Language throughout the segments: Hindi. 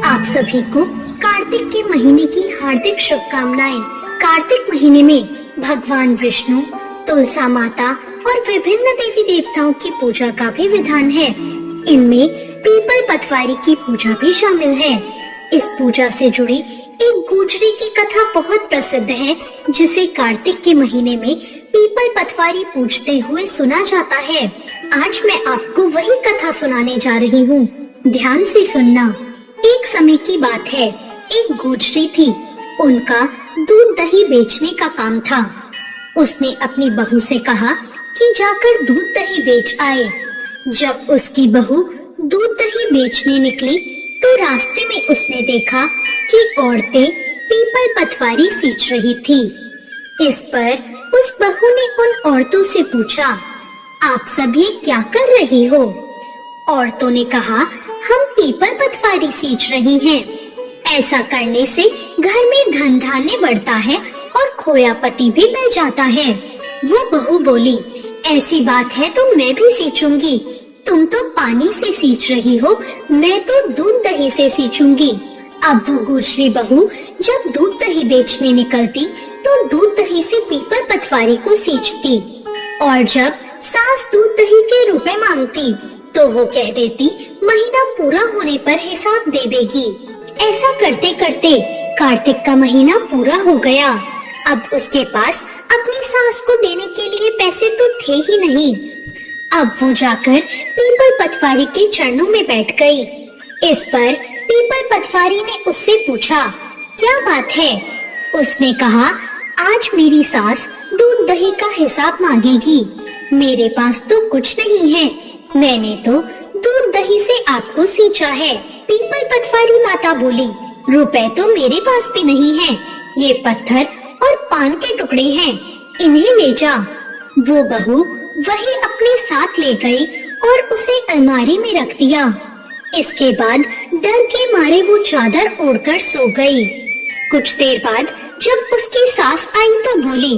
आप सभी को कार्तिक के महीने की हार्दिक शुभकामनाएं। कार्तिक महीने में भगवान विष्णु, तुलसा माता और विभिन्न देवी देवताओं की पूजा का भी विधान है। इनमें पीपल पतवारी की पूजा भी शामिल है। इस पूजा से जुड़ी एक गुजरी की कथा बहुत प्रसिद्ध है, जिसे कार्तिक के महीने में पीपल पतवारी पूजते हुए सुना जाता है। आज मैं आपको वही कथा सुनाने जा रही हूँ। ध्यान से सुनना। एक समय की बात है, एक गुजरी थी। उनका दूध दही बेचने का काम था। उसने अपनी बहू से कहा कि जाकर दूध दही बेच आए। जब उसकी बहू दूध दही बेचने निकली तो रास्ते में उसने देखा कि औरतें पीपल पतवारी सींच रही थी। इस पर उस बहू ने उन औरतों से पूछा, आप सब ये क्या कर रही हो? औरतों ने कहा, हम पीपल पतवारी सींच रही हैं। ऐसा करने से घर में धन धान्य बढ़ता है और खोया पति भी मिल जाता है। वो बहू बोली, ऐसी बात है तो मैं भी सींचूंगी। तुम तो पानी से सींच रही हो, मैं तो दूध दही से सींचूंगी। अब वो गुजरी बहू जब दूध दही बेचने निकलती तो दूध दही से पीपल पतवारी को सींचती, और जब सास दूध दही के रुपए मांगती तो वो कह देती महीना पूरा होने पर हिसाब दे देगी। ऐसा करते करते कार्तिक का महीना पूरा हो गया। अब उसके पास अपनी सास को देने के लिए पैसे तो थे ही नहीं। अब वो जाकर पीपल पतवारी के चरणों में बैठ गई। इस पर पीपल पतवारी ने उससे पूछा, क्या बात है? उसने कहा, आज मेरी सास दूध दही का हिसाब मांगेगी। मेरे पास तो कुछ नहीं है, मैंने तो दूध दही से आपको सींचा है। पीपल पतवारी माता बोली, रुपए तो मेरे पास भी नहीं है, ये पत्थर और पान के टुकड़े हैं, इन्हें ले जा। वो बहू वही अपने साथ ले गई और उसे अलमारी में रख दिया। इसके बाद डर के मारे वो चादर ओढ़कर सो गई। कुछ देर बाद जब उसकी सास आई तो बोली,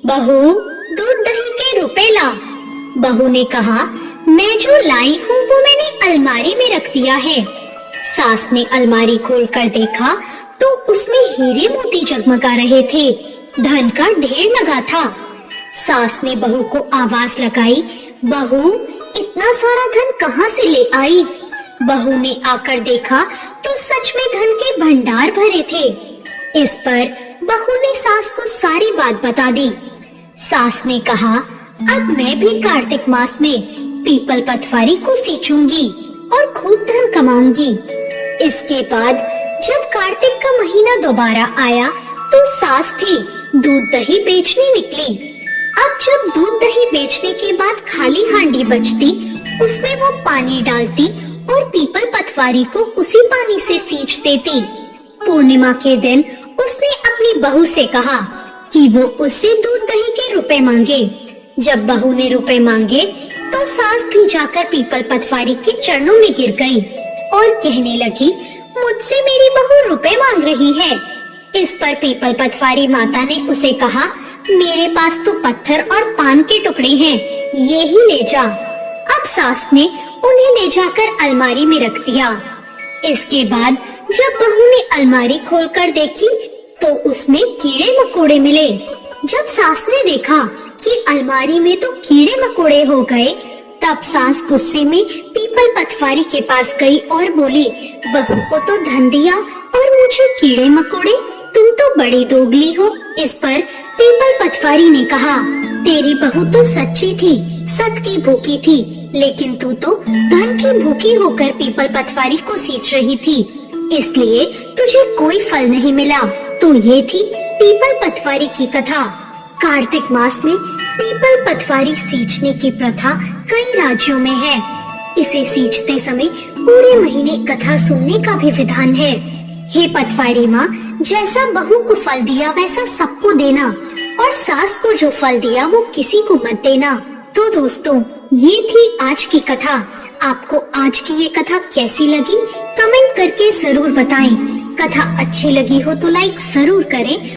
बहू दूध दही के रुपए ला। बहू ने कहा, मैं जो लाई हूँ वो मैंने अलमारी में रख दिया है। सास ने अलमारी खोलकर देखा तो उसमें हीरे मोती जगमगा रहे थे। धन का ढेर लगा था। सास ने बहू को आवाज लगाई, बहू इतना सारा धन कहाँ से ले आई? बहू ने आकर देखा तो सच में धन के भंडार भरे थे। इस पर बहू ने सास को सारी बात बता दी। सास ने कहा, अब मैं भी कार्तिक मास में पीपल पतवारी को सींचूंगी और खूब धन कमाऊंगी। इसके बाद जब कार्तिक का महीना दोबारा आया तो सास भी दूध दही बेचने निकली। अब जब दूध दही बेचने के बाद खाली हांडी बचती, उसमें वो पानी डालती और पीपल पतवारी को उसी पानी से सींच देती। पूर्णिमा के दिन उसने अपनी बहू से कहा कि वो उससे दूध दही के रुपए मांगे। जब बहू ने रुपए मांगे तो सास भी जाकर पीपल पतवारी के चरणों में गिर गई और कहने लगी, मुझसे मेरी बहू रुपए मांग रही है। इस पर पीपल पतवारी माता ने उसे कहा, मेरे पास तो पत्थर और पान के टुकड़े हैं, ये ही ले जा। अब सास ने उन्हें ले जाकर अलमारी में रख दिया। इसके बाद जब बहू ने अलमारी खोलकर देखी तो उसमें कीड़े मकोड़े मिले। जब सास ने देखा कि अलमारी में तो कीड़े मकोड़े हो गए, तब सास गुस्से में पीपल पतवारी के पास गई और बोली, बहू को तो धन दिया और मुझे कीड़े मकोड़े, तुम तो बड़ी दोगली हो। इस पर पीपल पतवारी ने कहा, तेरी बहू तो सच्ची थी, सत की भूखी थी, लेकिन तू तो धन की भूखी होकर पीपल पतवारी को सींच रही थी, इसलिए तुझे कोई फल नहीं मिला। तो ये थी पीपल पतवारी की कथा। कार्तिक मास में पीपल पतवारी सींचने की प्रथा कई राज्यों में है। इसे सींचते समय पूरे महीने कथा सुनने का भी विधान है। हे पतवारी माँ, जैसा बहू को फल दिया वैसा सबको देना, और सास को जो फल दिया वो किसी को मत देना। तो दोस्तों, ये थी आज की कथा। आपको आज की ये कथा कैसी लगी? कमेंट करके जरूर बताएं। कथा अच्छी लगी हो तो लाइक जरूर करें।